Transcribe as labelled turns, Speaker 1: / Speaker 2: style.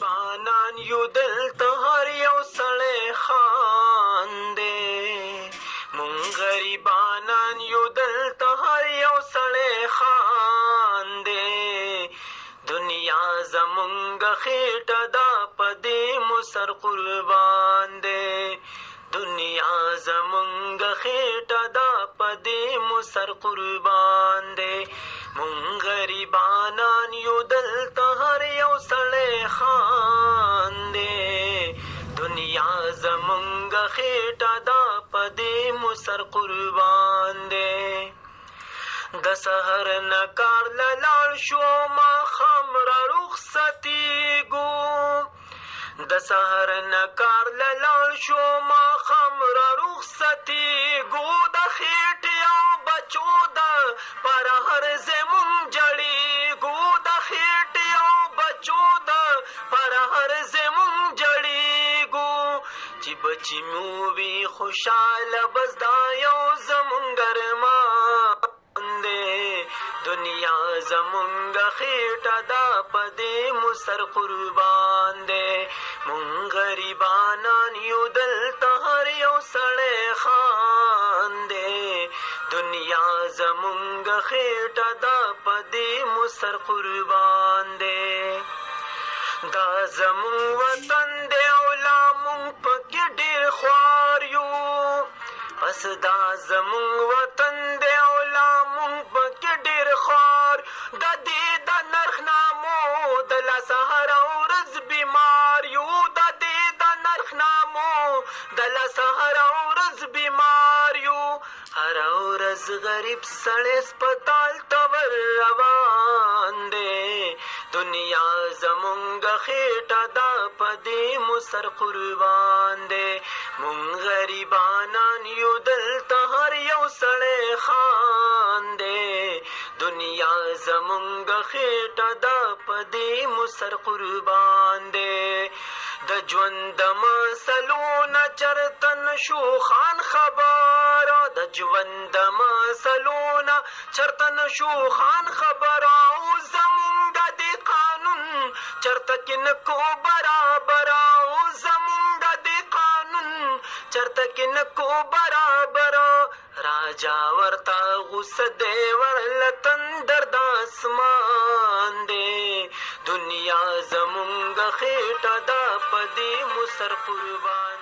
Speaker 1: غریبانان یو دلته هر یو سړی خاندې مونږ غریبانان یو دلته هر یو سړی خاندې دنیا زمونږ خېټه دا په دې مو سر قربان دی دنیا زمونږ خېټه دا په دې مو سر قربان دی مونږ غریبانان یو دلته هر یو سړی خاندې دنیا زمونږ خېټه دا په دې مو سر قربان دی د سحر نه کار له لاړ شو ماښام را رخصتېږو د سحر نه کار له لاړ شو ماښام را رخصتېږو د خېټې او بچو د پر هر ځای مونږ جړېږو د خېټې او بچو د پر هر ځای مونږ جړېږو چې بچي مو وي خوشحاله بس دا یو زمونږ ارمان دنیا زمونږ خېټه دا په دې مو سر قربان دی مونږ غریبانان یو دلته هر یو سړی خاندې دنیا زمونږ خېټه دا په دې مو سر قربان دی دا زمونږ وطن دی او لا مونږ پکې ډېر خوار یو پس دا زمونږ وطن دی او لا مونږ پکې ډېر خوار د دې د نرخنامو د لاسه هره ورځ بیمار یو د دې د نرخنامو د لاسه هره ورځ بیمار یو هره ورځ غریب سړی سپتال ته ور روان دی دنیا زمونږ خېټه دا په دې مو سر قربان دی مونږ غریبانان یو دلته هر یو سړی خاندې دنیا زمونږ خېټه دا په دې مو سر قربان دی د ژوند د مسلو نه چرته نشو خان خبر د ژوند د مسلو نه چرته نشو خان خبر او زمونږ د قانون چرته کې نکو برابر او زمونږ د قانون چرته کې نکو برابر راجا ورته غوسه دی ورله تندر د اسمان دی دنیا زمونږ خېټه دا په دې مو سر قربان